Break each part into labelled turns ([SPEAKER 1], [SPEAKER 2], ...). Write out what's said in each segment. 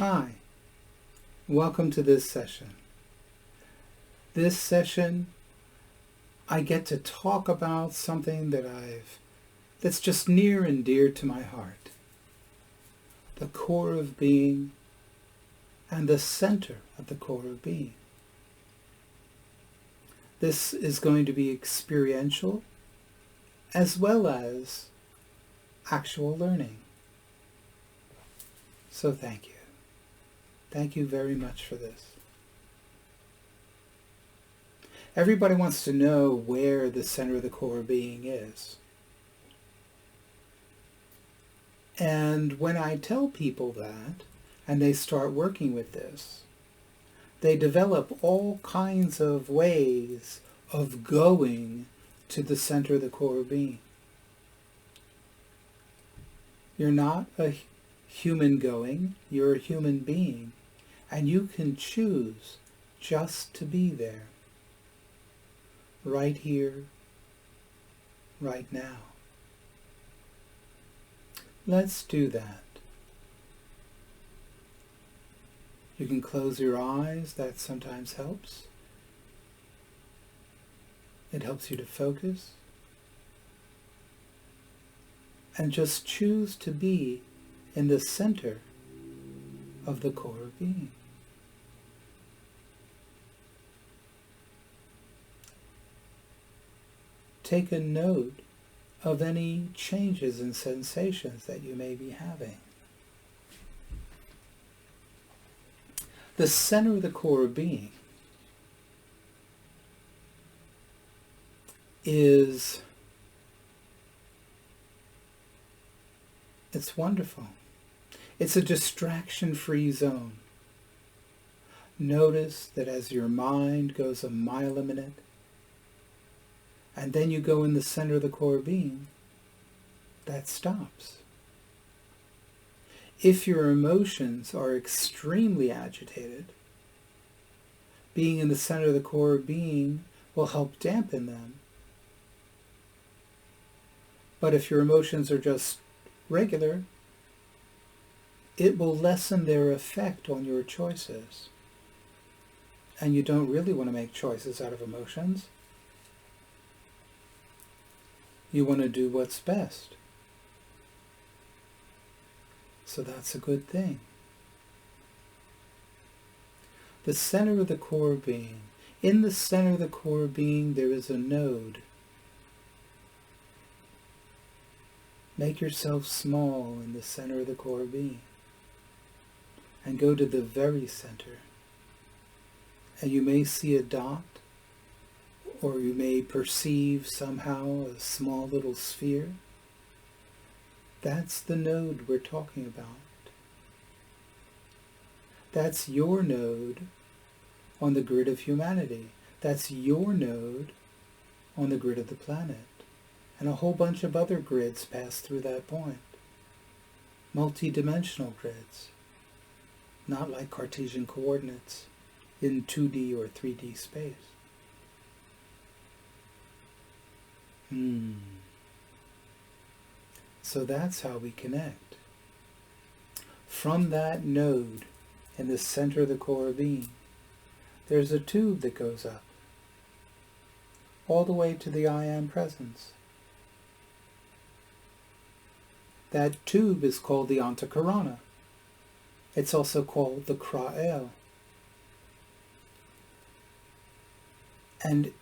[SPEAKER 1] Hi, welcome to this session. This session, I get to talk about something that's just near and dear to my heart. The core of being and the center of the core of being. This is going to be experiential as well as actual learning. So thank you. Thank you very much for this. Everybody wants to know where the center of the core being is. And when I tell people that, and they start working with this, they develop all kinds of ways of going to the center of the core being. You're not a human going, you're a human being. And you can choose just to be there. Right here, right now. Let's do that. You can close your eyes, that sometimes helps. It helps you to focus. And just choose to be in the center of the core of being. Take a note of any changes and sensations that you may be having. The center of the core of being it's wonderful. It's a distraction-free zone. Notice that as your mind goes a mile a minute, and then you go in the center of the core being, that stops. If your emotions are extremely agitated, being in the center of the core being will help dampen them. But if your emotions are just regular, it will lessen their effect on your choices. And you don't really want to make choices out of emotions. You want to do what's best. So that's a good thing. The center of the core being. In the center of the core being, there is a node. Make yourself small in the center of the core being. And go to the very center. And you may see a dot, or you may perceive somehow a small little sphere. That's the node we're talking about. That's your node on the grid of humanity. That's your node on the grid of the planet. And a whole bunch of other grids pass through that point. Multi-dimensional grids. Not like Cartesian coordinates in 2D or 3D space. So that's how we connect. From that node in the center of the core being, there's a tube that goes up all the way to the I Am presence. That tube is called the Antakarana. It's also called the Kra'el. And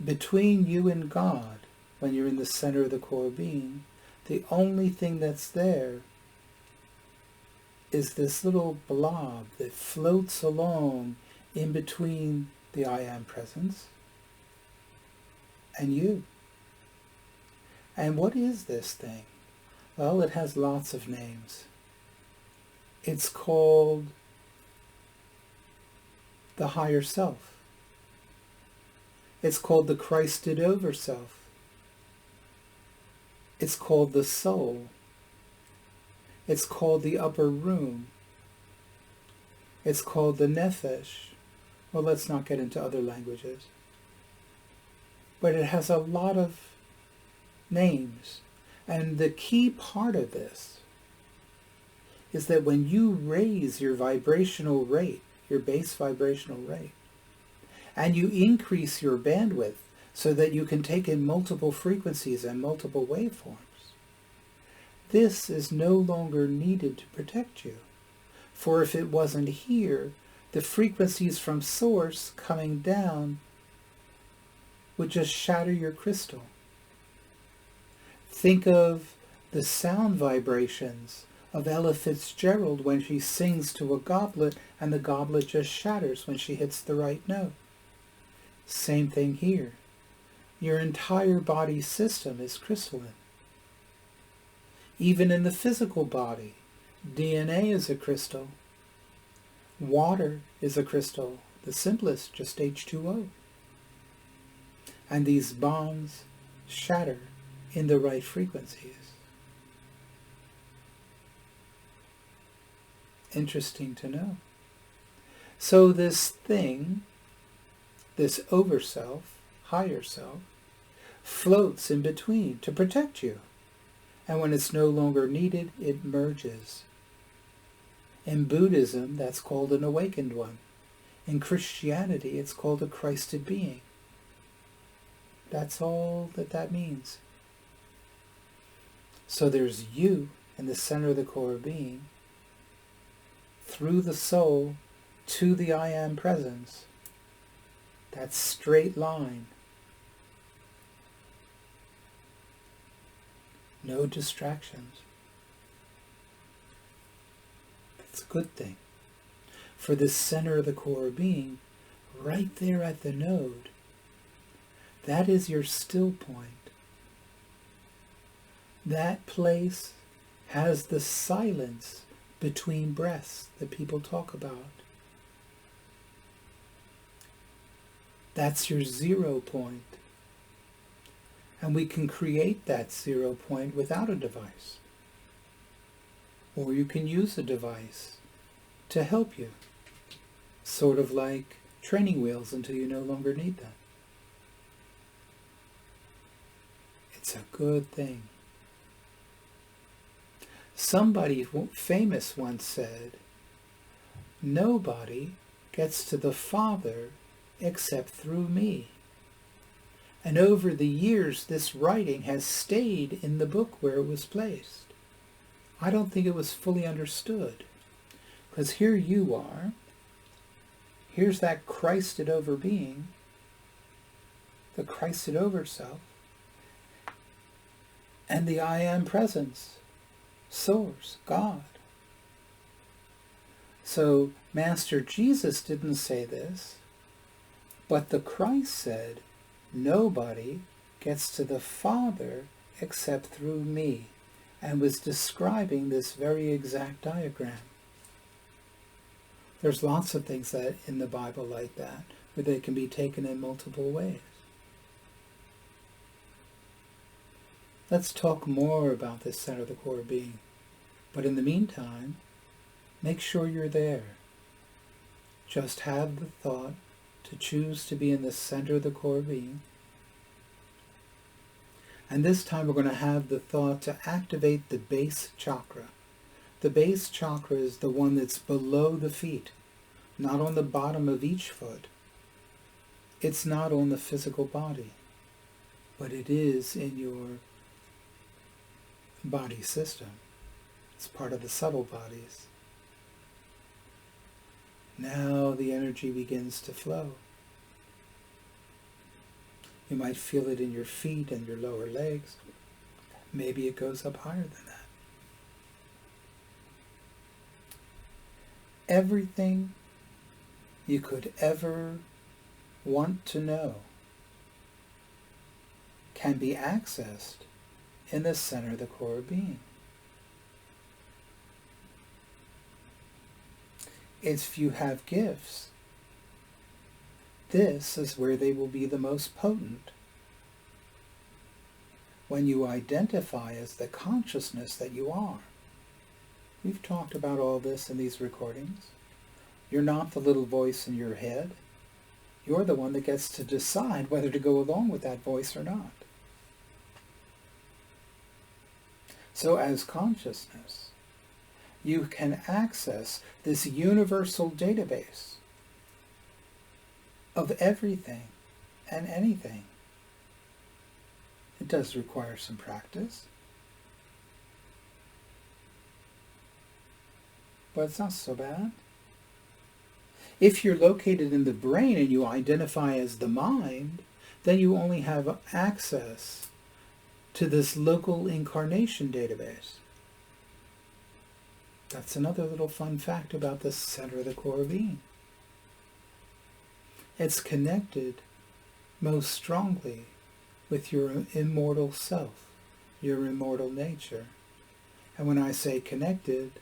[SPEAKER 1] between you and God, when you're in the center of the core being, the only thing that's there is this little blob that floats along in between the I Am presence and you. And what is this thing? Well, it has lots of names. It's called the higher self. It's called the Christed over self. It's called the soul. It's called the upper room. It's called the nephesh. Well, let's not get into other languages. But it has a lot of names. And the key part of this is that when you raise your vibrational rate, your base vibrational rate, and you increase your bandwidth so that you can take in multiple frequencies and multiple waveforms, this is no longer needed to protect you. For if it wasn't here, the frequencies from source coming down would just shatter your crystal. Think of the sound vibrations of Ella Fitzgerald when she sings to a goblet and the goblet just shatters when she hits the right note. Same thing here. Your entire body system is crystalline. Even in the physical body, DNA is a crystal. Water is a crystal, the simplest, just H2O. And these bonds shatter in the right frequencies. Interesting to know. So this thing, this overself, higher self, floats in between to protect you. And when it's no longer needed, it merges. In Buddhism, that's called an awakened one. In Christianity, it's called a Christed being. That's all that means. So there's you in the center of the core being, through the soul to the I Am presence. That straight line. No distractions. It's a good thing. For this center of the core being, right there at the node, that is your still point. That place has the silence between breaths that people talk about. That's your 0 point. And we can create that 0 point without a device. Or you can use a device to help you. Sort of like training wheels until you no longer need them. It's a good thing. Somebody famous once said, "Nobody gets to the Father except through me." And over the years, this writing has stayed in the book where it was placed. I don't think it was fully understood. Because here you are. Here's that Christed over being, the Christed over self, and the I Am presence, source, God. So Master Jesus didn't say this, but the Christ said, "Nobody gets to the Father except through me," and was describing this very exact diagram. There's lots of things that in the Bible like that, where they can be taken in multiple ways. Let's talk more about this center of the core being. But in the meantime, make sure you're there. Just have the thought to choose to be in the center of the core being. And this time we're going to have the thought to activate the base chakra. The base chakra is the one that's below the feet, not on the bottom of each foot. It's not on the physical body, but it is in your body system. It's part of the subtle bodies. Now the energy begins to flow. You might feel it in your feet and your lower legs. Maybe it goes up higher than that. Everything you could ever want to know can be accessed in the center of the core being. If you have gifts, this is where they will be the most potent. When you identify as the consciousness that you are. We've talked about all this in these recordings. You're not the little voice in your head. You're the one that gets to decide whether to go along with that voice or not. So as consciousness, you can access this universal database of everything and anything. It does require some practice, but it's not so bad. If you're located in the brain and you identify as the mind, then you only have access to this local incarnation database. That's another little fun fact about the center of the core being. It's connected most strongly with your immortal self, your immortal nature. And when I say connected,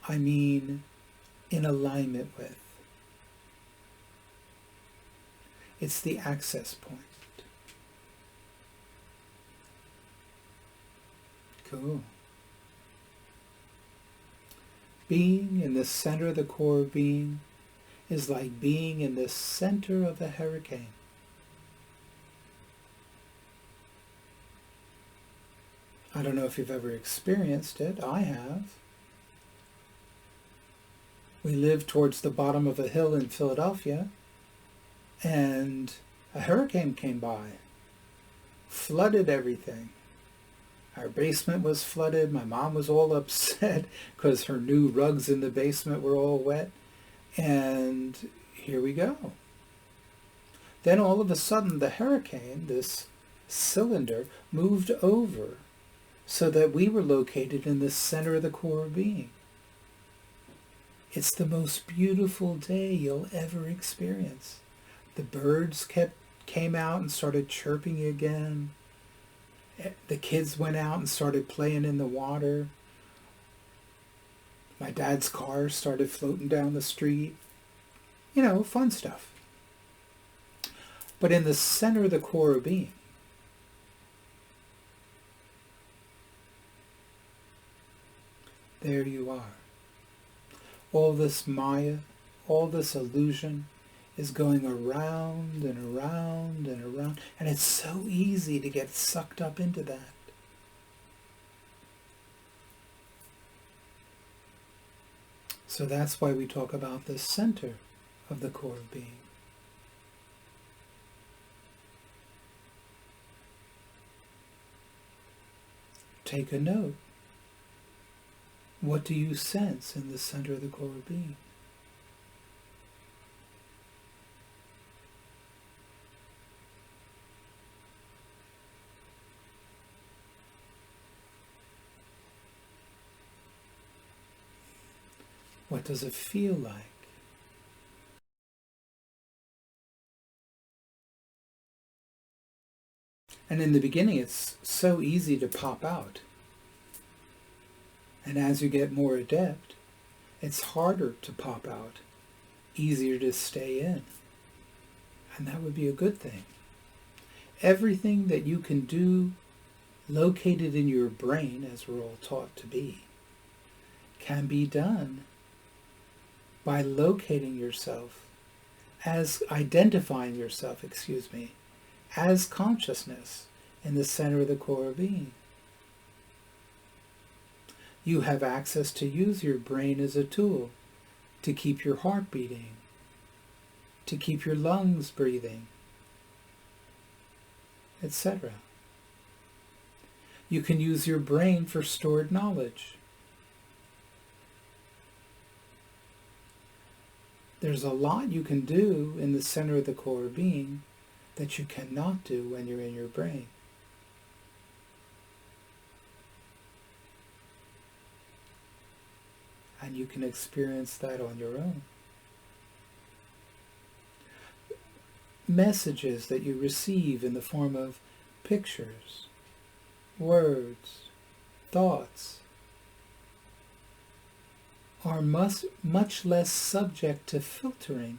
[SPEAKER 1] I mean in alignment with. It's the access point. Cool. Being in the center of the core being is like being in the center of a hurricane. I don't know if you've ever experienced it. I have. We live towards the bottom of a hill in Philadelphia, and a hurricane came by, flooded everything. Our basement was flooded. My mom was all upset because her new rugs in the basement were all wet. And here we go. Then all of a sudden the hurricane, this cylinder, moved over so that we were located in the center of the core being. It's the most beautiful day you'll ever experience. The birds came out and started chirping again. The kids went out and started playing in the water. My dad's car started floating down the street. You know, fun stuff. But in the center of the core being, there you are. All this Maya, all this illusion is going around and around and around, and it's so easy to get sucked up into that. So that's why we talk about the center of the core being. Take a note. What do you sense in the center of the core being? What does it feel like? And in the beginning, it's so easy to pop out. And as you get more adept, it's harder to pop out, easier to stay in. And that would be a good thing. Everything that you can do located in your brain, as we're all taught to be, can be done by locating yourself as identifying yourself, as consciousness in the center of the core being. You have access to use your brain as a tool to keep your heart beating, to keep your lungs breathing, etc. You can use your brain for stored knowledge. There's a lot you can do in the center of the core being that you cannot do when you're in your brain. And you can experience that on your own. Messages that you receive in the form of pictures, words, thoughts, are much less subject to filtering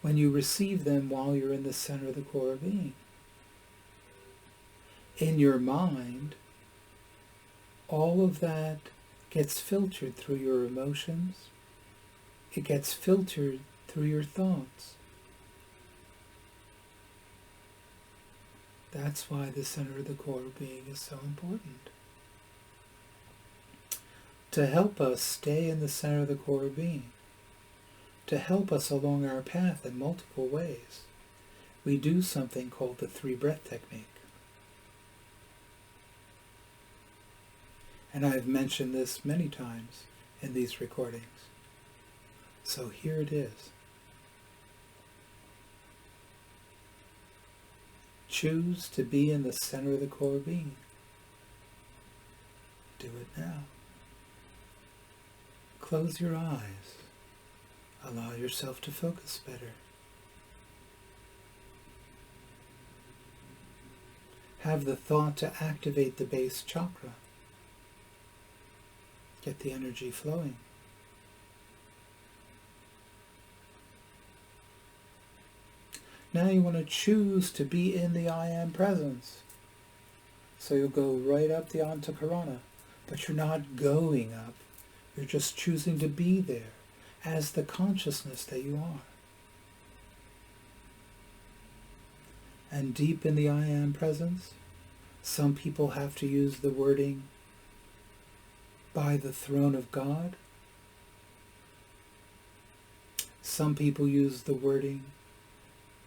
[SPEAKER 1] when you receive them while you're in the center of the core being. In your mind, all of that gets filtered through your emotions. It gets filtered through your thoughts. That's why the center of the core being is so important. to help us stay in the center of the core being, to help us along our path in multiple ways. We do something called the 3-breath technique. And I've mentioned this many times in these recordings. So here it is. Choose to be in the center of the core being. Do it now. Close your eyes. Allow yourself to focus better. Have the thought to activate the base chakra. Get the energy flowing. Now you want to choose to be in the I Am presence. So you'll go right up the Antakarana, but you're not going up. You're just choosing to be there as the consciousness that you are. And deep in the I Am presence, some people have to use the wording by the throne of God. Some people use the wording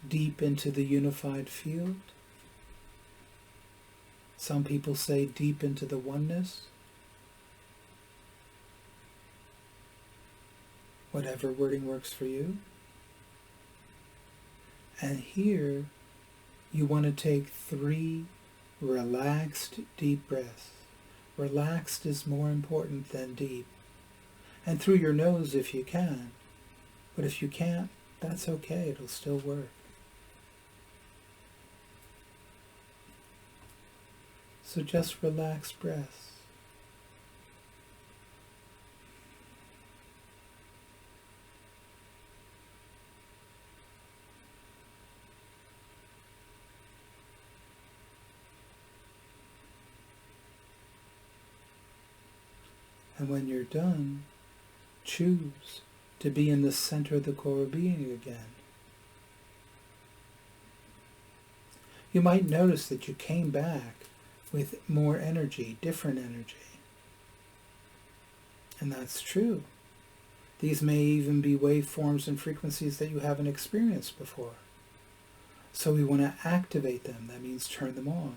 [SPEAKER 1] deep into the unified field. Some people say deep into the oneness. Whatever wording works for you. And here you want to take 3 relaxed deep breaths. Relaxed is more important than deep. And through your nose if you can. But if you can't, that's okay, it'll still work. So just relaxed breaths. And when you're done, choose to be in the center of the core being again. You might notice that you came back with more energy, different energy. And that's true. These may even be waveforms and frequencies that you haven't experienced before. So we want to activate them. That means turn them on.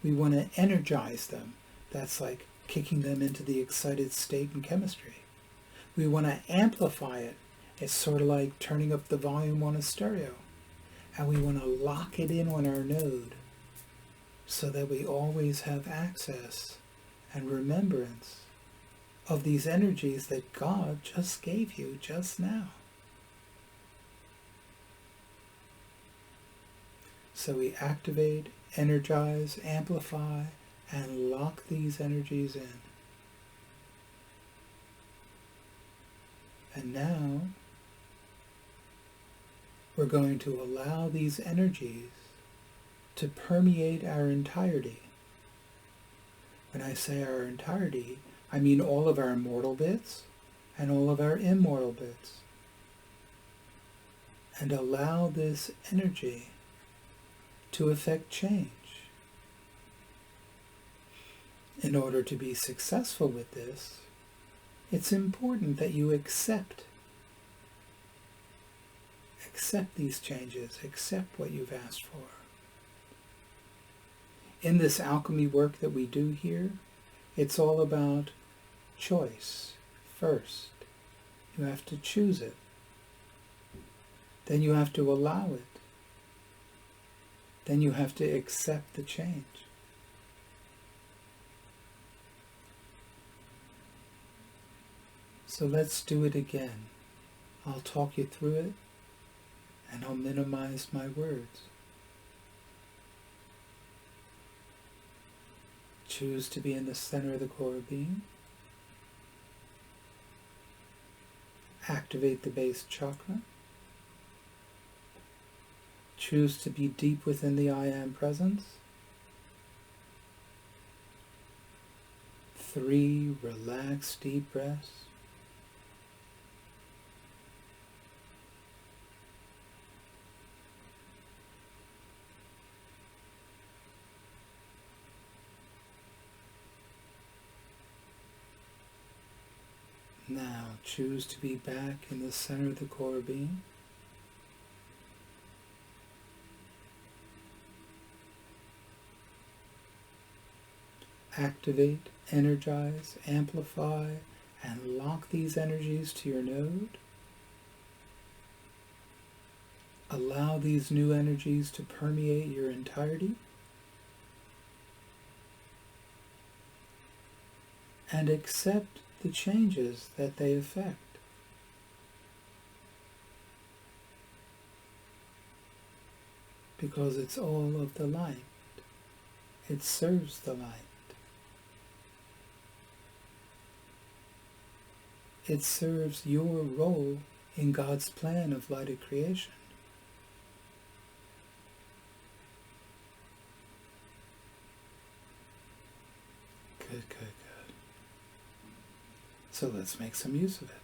[SPEAKER 1] We want to energize them. That's like kicking them into the excited state in chemistry. We want to amplify it. It's sort of like turning up the volume on a stereo. And we want to lock it in on our node so that we always have access and remembrance of these energies that God just gave you just now. So we activate, energize, amplify, and lock these energies in. And now we're going to allow these energies to permeate our entirety. When I say our entirety, I mean all of our mortal bits and all of our immortal bits. And allow this energy to affect change. In order to be successful with this, it's important that you accept these changes, accept what you've asked for. In this alchemy work that we do here, it's all about choice first. You have to choose it. Then you have to allow it. Then you have to accept the change. So let's do it again. I'll talk you through it, and I'll minimize my words. Choose to be in the center of the core being. Activate the base chakra. Choose to be deep within the I Am presence. 3 relaxed deep breaths. Now choose to be back in the center of the core being. Activate, energize, amplify, and lock these energies to your node. Allow these new energies to permeate your entirety. And accept the changes that they affect. Because it's all of the light. It serves the light. It serves your role in God's plan of lighted creation. Good, good, good. So let's make some use of it.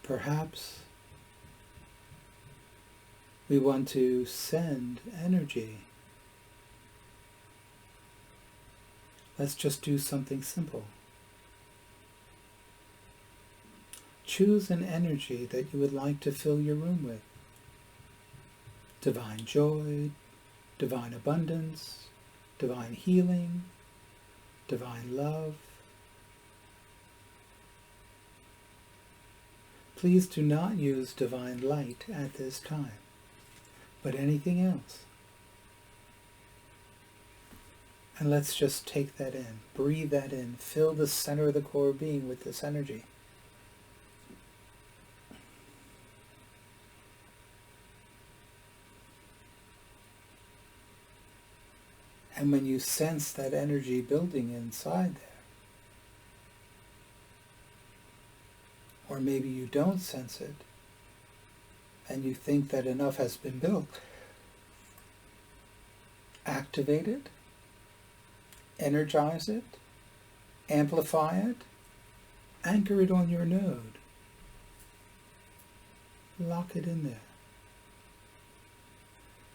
[SPEAKER 1] Perhaps we want to send energy. Let's just do something simple. Choose an energy that you would like to fill your room with. Divine joy, divine abundance, divine healing, divine love. Please do not use divine light at this time, but anything else. And let's just take that in, breathe that in, fill the center of the core being with this energy. And when you sense that energy building inside there, or maybe you don't sense it, and you think that enough has been built, activate it, energize it, amplify it, anchor it on your node, lock it in there,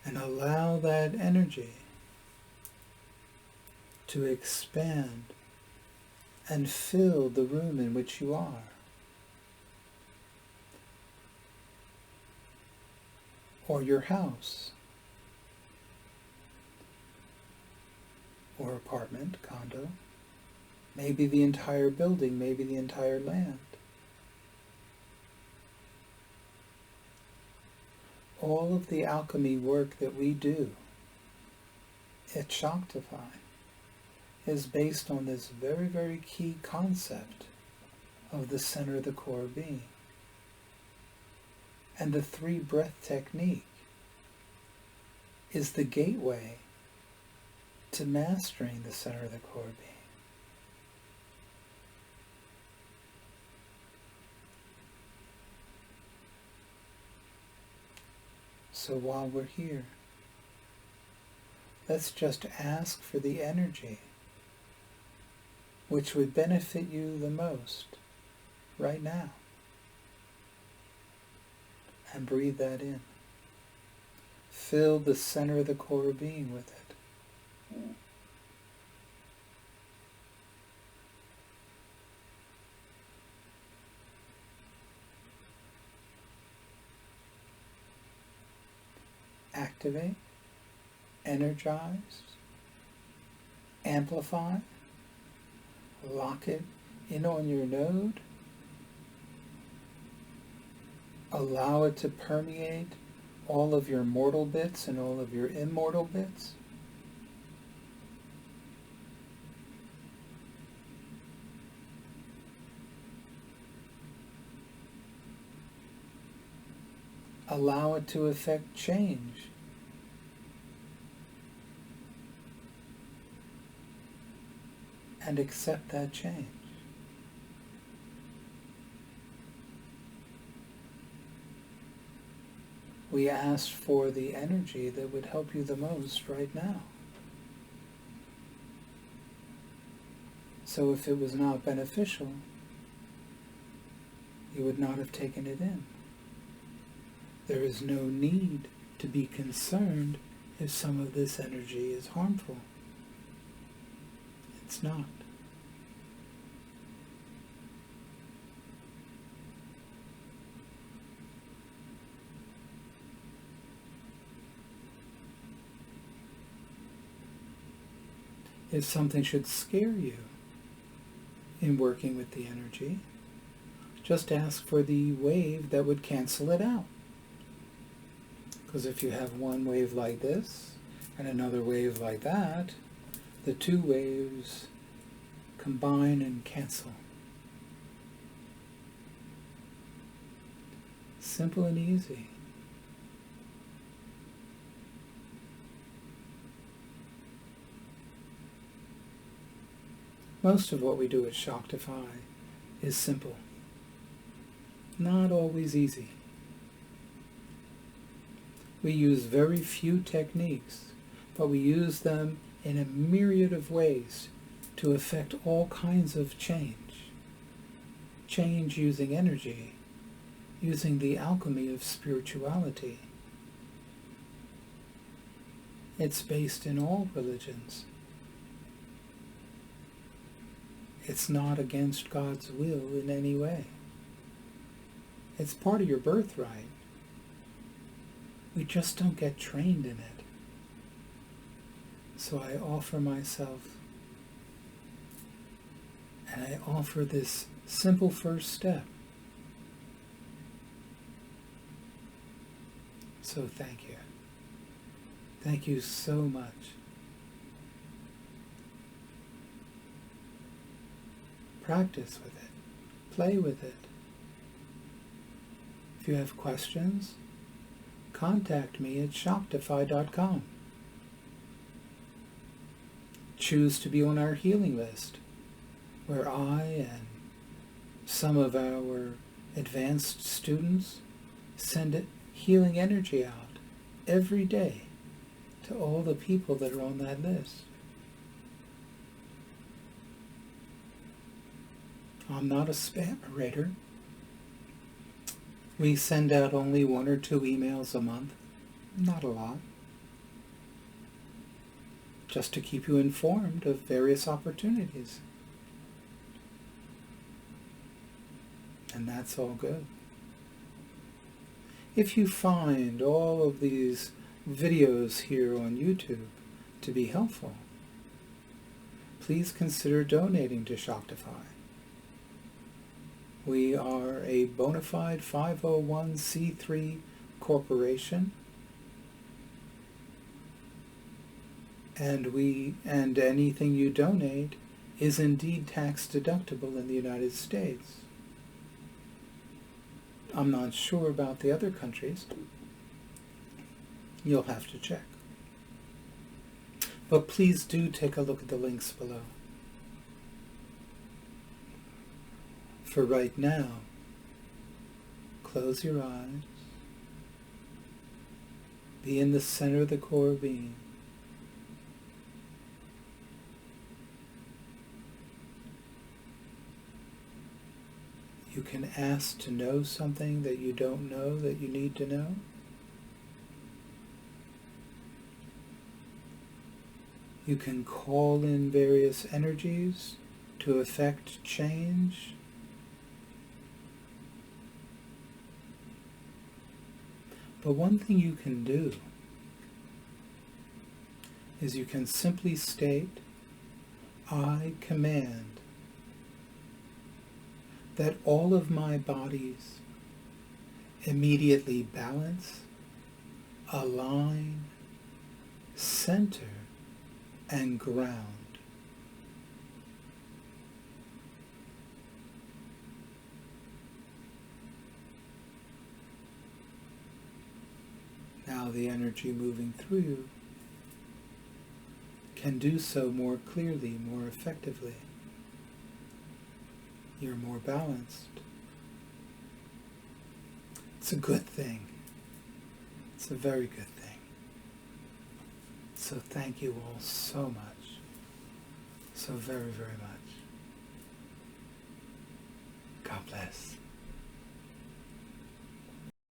[SPEAKER 1] and allow that energy to expand and fill the room in which you are. Or your house, or apartment, condo, maybe the entire building, maybe the entire land. All of the alchemy work that we do at Shaktify is based on this very, very key concept of the center of the core being. And the 3-breath technique is the gateway to mastering the center of the core being. So while we're here, let's just ask for the energy which would benefit you the most right now. And breathe that in. Fill the center of the core being with it. Activate, energize, amplify, lock it in on your node. Allow it to permeate all of your mortal bits and all of your immortal bits. Allow it to affect change. And accept that change. We asked for the energy that would help you the most right now. So if it was not beneficial, you would not have taken it in. There is no need to be concerned if some of this energy is harmful. It's not. If something should scare you in working with the energy, just ask for the wave that would cancel it out. Because if you have one wave like this and another wave like that, the two waves combine and cancel. Simple and easy. Most of what we do at Shaktify is simple. Not always easy. We use very few techniques, but we use them in a myriad of ways to affect all kinds of change. Change using energy, using the alchemy of spirituality. It's based in all religions. It's not against God's will in any way. It's part of your birthright. We just don't get trained in it. So I offer myself, and I offer this simple first step. So thank you. Thank you so much. Practice with it. Play with it. If you have questions, contact me at shaktify.com. Choose to be on our healing list, where I and some of our advanced students send healing energy out every day to all the people that are on that list. I'm not a spammer. We send out only 1 or 2 emails a month, not a lot, just to keep you informed of various opportunities. And that's all good. If you find all of these videos here on YouTube to be helpful, please consider donating to Shaktify. We are a bona fide 501c3 corporation, and anything you donate is indeed tax deductible in the United States. I'm not sure about the other countries. You'll have to check. But please do take a look at the links below. For right now, close your eyes. Be in the center of the core being. You can ask to know something that you don't know that you need to know. You can call in various energies to affect change. But one thing you can do is you can simply state, I command that all of my bodies immediately balance, align, center, and ground. Now the energy moving through you can do so more clearly, more effectively. You're more balanced. It's a good thing. It's a very good thing. So thank you all so much. So very, very much. God bless.